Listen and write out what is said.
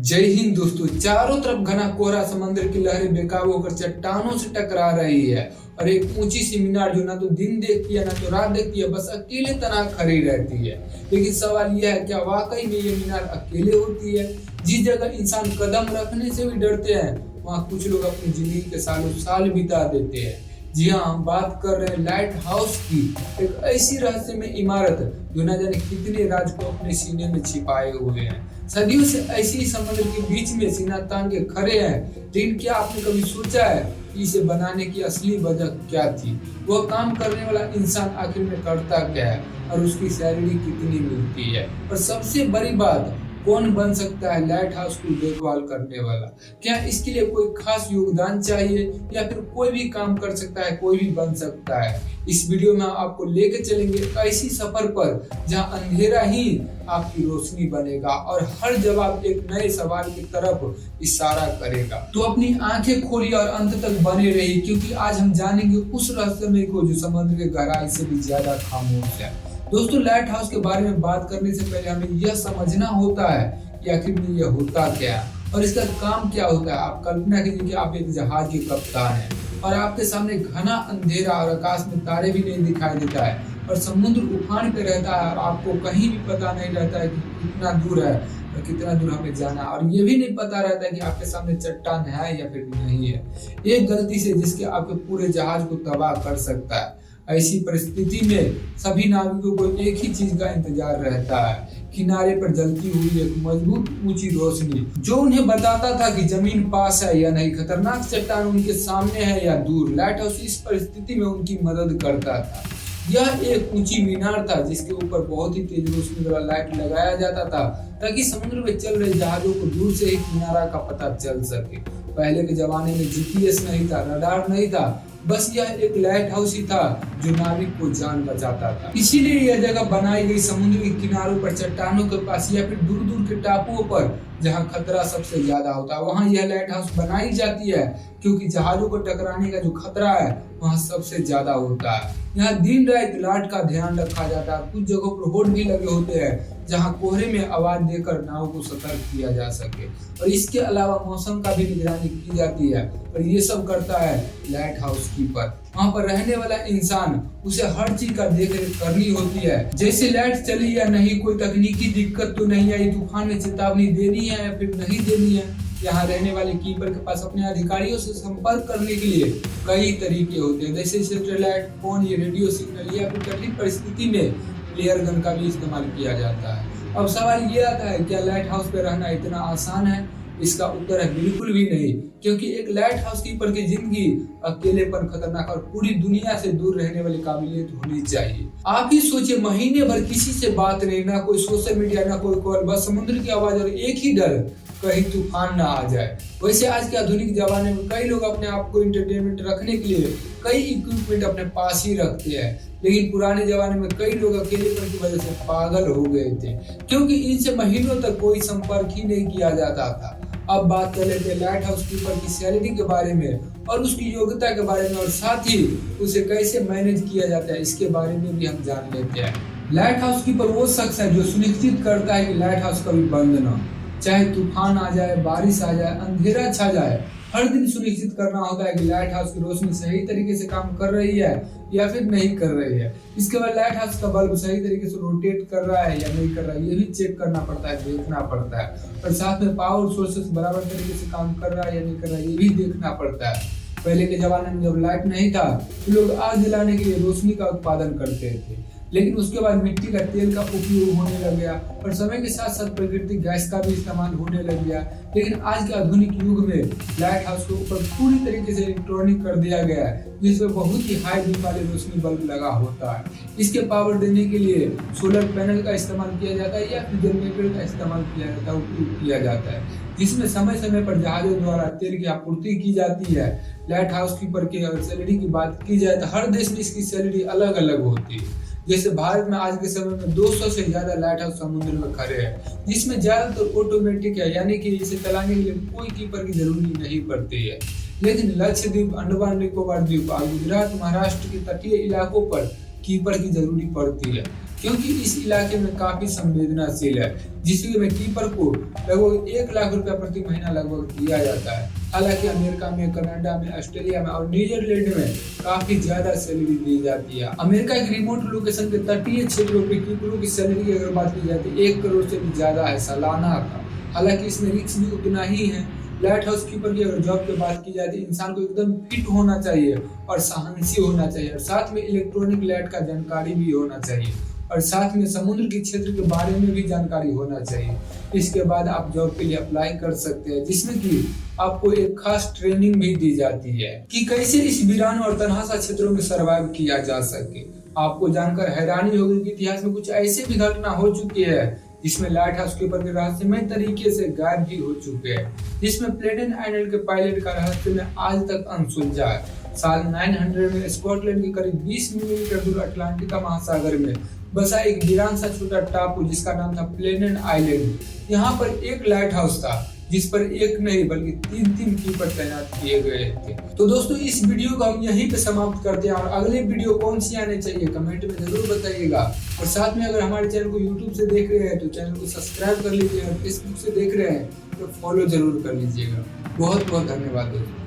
जय हिंद दोस्तों। चारों तरफ घना कोहरा, समंदर की लहरें बेकाबू होकर चट्टानों से टकरा रही है और एक ऊंची सी मीनार जो ना तो दिन देखती है ना तो रात देखती है, बस अकेले तना खड़ी रहती है। लेकिन सवाल यह है, क्या वाकई में ये मीनार अकेले होती है? जिस जगह इंसान कदम रखने से भी डरते हैं, वहाँ कुछ लोग अपनी जिंदगी के सालों साल बिता देते हैं। जी हाँ, हम बात कर रहे हैं लाइट हाउस की, एक ऐसी रहस्यमय इमारत जो न जाने कितने राज को अपने सीने में छिपाए हुए हैं। सदियों से ऐसी ही समुद्र के बीच में सीना तान के खड़े हैं। लेकिन क्या आपने कभी सोचा है कि इसे बनाने की असली वजह क्या थी? वह काम करने वाला इंसान आखिर में करता क्या है और उसकी सैलरी कितनी मिलती है? और सबसे बड़ी बात, कौन बन सकता है लाइट हाउस की देखभाल करने वाला? क्या इसके लिए कोई खास योगदान चाहिए या फिर कोई भी काम कर सकता है, कोई भी बन सकता है? इस वीडियो में आपको लेकर चलेंगे ऐसी सफर पर जहां अंधेरा ही आपकी रोशनी बनेगा और हर जवाब एक नए सवाल की तरफ इशारा करेगा। तो अपनी आंखें खोलिए और अंत तक बने रहिए, क्योंकि आज हम जानेंगे उस रहस्यमय को जो समुद्र के गहराई से भी ज्यादा खामोश है। दोस्तों, लाइट हाउस के बारे में बात करने से पहले हमें यह समझना होता है कि आखिर में यह होता क्या है और इसका काम क्या होता है। आप कल्पना कीजिए कि आप एक जहाज के कप्तान हैं और आपके सामने घना अंधेरा और आकाश में तारे भी नहीं दिखाई देता है और समुद्र उफान पे रहता है और आपको कहीं भी पता नहीं रहता है कि कितना दूर है और कितना दूर हमें जाना है, और ये भी नहीं पता रहता है कि आपके सामने चट्टान है या फिर नहीं है। एक गलती से जिसके आपके पूरे जहाज को तबाह कर सकता है। ऐसी परिस्थिति में सभी नाविकों को एक ही चीज का इंतजार रहता है, किनारे पर जलती हुई एक मजबूत ऊंची रोशनी जो उन्हें बताता था कि जमीन पास है या नहीं, खतरनाक चट्टान उनके सामने है या दूर। लाइट हाउस इस परिस्थिति में उनकी मदद करता था। यह एक ऊंची मीनार था जिसके ऊपर बहुत ही तेज रोशनी वाला लाइट लगाया जाता था ताकि समुद्र में चल रहे जहाजों को दूर से ही किनारा का पता चल सके। पहले के जमाने में जीपीएस नहीं था, रडार नहीं था, बस यह एक लाइट हाउस ही था जो नाविक को जान बचाता था। इसीलिए यह जगह बनाई गई समुद्र के किनारों पर, चट्टानों के पास या फिर दूर दूर के टापुओं पर जहां खतरा सबसे ज्यादा होता है, वहां यह लाइट हाउस बनाई जाती है क्योंकि जहाजों को टकराने का जो खतरा है वहां सबसे ज्यादा होता है। यहाँ दिन रात लाइट का ध्यान रखा जाता है। कुछ जगहों पर होर्ड भी लगे होते हैं जहाँ कोहरे में आवाज देकर नाव को सतर्क किया जा सके, और इसके अलावा मौसम का भी निगरानी की जाती है और ये सब करता है लाइट हाउस कीपर। वहाँ पर रहने वाला इंसान, उसे हर चीज का देख रेख करनी होती है, जैसे लाइट चली या नहीं, कोई तकनीकी दिक्कत तो नहीं आई, तूफान में चेतावनी देनी है या फिर नहीं देनी है। यहाँ रहने वाले कीपर के पास अपने अधिकारियों से संपर्क करने के लिए कई तरीके होते हैं, जैसे सैटेलाइट फोन या रेडियो सिग्नल, या फिर कठिन परिस्थिति में फ्लेयर गन का भी इस्तेमाल किया जाता है। अब सवाल ये आता है, क्या लाइट हाउस पे रहना इतना आसान है? इसका उत्तर है बिल्कुल भी नहीं, क्योंकि एक लाइट हाउस कीपर की जिंदगी अकेलेपन, खतरनाक और पूरी दुनिया से दूर रहने वाली काबिलियत होनी चाहिए। आप ही सोचिए, महीने भर किसी से बात नहीं, ना कोई सोशल मीडिया, ना कोई कॉल, बस समुद्र की आवाज और एक ही डर, कहीं तूफान ना आ जाए। वैसे आज के आधुनिक जमाने में कई लोग अपने आप को एंटरटेनमेंट रखने के लिए कई इक्विपमेंट अपने पास ही रखते हैं, लेकिन पुराने जमाने में कई लोग अकेलेपन की वजह से पागल हो गए थे, क्योंकि इनसे महीनों तक कोई संपर्क ही नहीं किया जाता था। अब बात कर लेते हैं लाइट हाउस कीपर की सैलरी के बारे में और उसकी योग्यता के बारे में, और साथ ही उसे कैसे मैनेज किया जाता है इसके बारे में भी हम जान लेते हैं। लाइट हाउस कीपर वो शख्स है जो सुनिश्चित करता है कि लाइट हाउस कभी बंद ना हो, चाहे तूफान आ जाए, बारिश आ जाए, अंधेरा छा जाए। हर दिन सुनिश्चित करना होता है कि लाइट हाउस की रोशनी सही तरीके से काम कर रही है या फिर नहीं कर रही है। इसके बाद लाइट हाउस का बल्ब सही तरीके से रोटेट कर रहा है या नहीं कर रहा है, ये भी चेक करना पड़ता है, देखना पड़ता है। और साथ में पावर सोर्सेस बराबर तरीके से काम कर रहा है या नहीं कर रहा है, ये भी देखना पड़ता है। पहले के जमाने में जब लाइट नहीं था तो लोग आग जलाने के लिए रोशनी का उत्पादन करते थे, लेकिन उसके बाद मिट्टी का तेल का उपयोग होने लग गया और समय के साथ साथ प्राकृतिक गैस का भी इस्तेमाल होने लग गया। लेकिन आज के आधुनिक युग में लाइट हाउस के ऊपर पूरी तरीके से इलेक्ट्रॉनिक कर दिया गया है, जिसमें बहुत ही हाई बीम वाले रोशनी बल्ब लगा होता है। इसके पावर देने के लिए सोलर पैनल का इस्तेमाल किया जाता है या फिर जनरेटर का इस्तेमाल किया जाता है, उपयोग किया जाता है, जिसमें समय समय पर जहाजों द्वारा तेल की आपूर्ति की जाती है। लाइट हाउस कीपर की अगर सैलरी की बात की जाए तो हर देश में इसकी सैलरी अलग अलग होती है। जैसे भारत में आज के समय में 200 से ज्यादा लाइट हाउस समुद्र में खड़े हैं, जिसमें ज्यादातर ऑटोमेटिक है, यानी कि इसे चलाने के लिए कोई कीपर की जरूरत नहीं पड़ती है। लेकिन लक्षद्वीप, अंडमान निकोबार द्वीप और गुजरात, महाराष्ट्र के तटीय इलाकों पर कीपर की जरूरत पड़ती है, क्योंकि इस इलाके में काफी संवेदनशील है, जिसमें कीपर को लगभग 1 लाख रुपया प्रति महीना लगभग दिया जाता है। हालांकि अमेरिका में, कनाडा में, ऑस्ट्रेलिया में और नीदरलैंड में काफी ज्यादा सैलरी दी जाती है। अमेरिका के रिमोट लोकेशन के तटीय क्षेत्रों पे कीपरों की सैलरी की अगर बात की जाती है 1 करोड़ से भी ज्यादा है सालाना का। हालांकि इसमें रिस्क भी उतना ही है। लाइट हाउस कीपर की अगर जॉब की बात की जाती है, इंसान को एकदम फिट होना चाहिए और साहसी होना चाहिए, और साथ में इलेक्ट्रॉनिक लाइट का जानकारी भी होना चाहिए, और साथ में समुद्र के क्षेत्र के बारे में भी जानकारी होना चाहिए। इसके बाद आप जॉब के लिए अप्लाई कर सकते हैं, जिसमें कि आपको एक खास ट्रेनिंग भी दी जाती है कि कैसे इस वीरान और तनहासा क्षेत्रों में सर्वाइव किया जा सके। आपको जानकर हैरानी होगी कि इतिहास में कुछ ऐसे भी घटना हो चुकी है जिसमें लाइट हाउस कीपर के रहस्यमय तरीके से गायब भी हो चुके हैं, जिसमें प्लेटेन आइलैंड के पायलट का रहस्य में आज तक अनसुलझा है। साल 900 में स्कॉटलैंड के करीब 20 किलोमीटर दूर अटलांटिका महासागर में बसा एक वीरान सा छोटा टापू जिसका नाम था प्लेटेन आइलैंड। यहाँ पर एक लाइट हाउस था जिस पर एक नहीं बल्कि 3 कीपर तैनात किए गए थे। तो दोस्तों इस वीडियो को हम यहीं पे समाप्त करते हैं, और अगले वीडियो कौन सी आने चाहिए कमेंट में जरूर बताइएगा। और साथ में अगर हमारे चैनल को यूट्यूब से देख रहे हैं तो चैनल को सब्सक्राइब कर लीजिए, और फेसबुक से देख रहे हैं तो फॉलो जरूर कर लीजिएगा। बहुत बहुत धन्यवाद दोस्तों।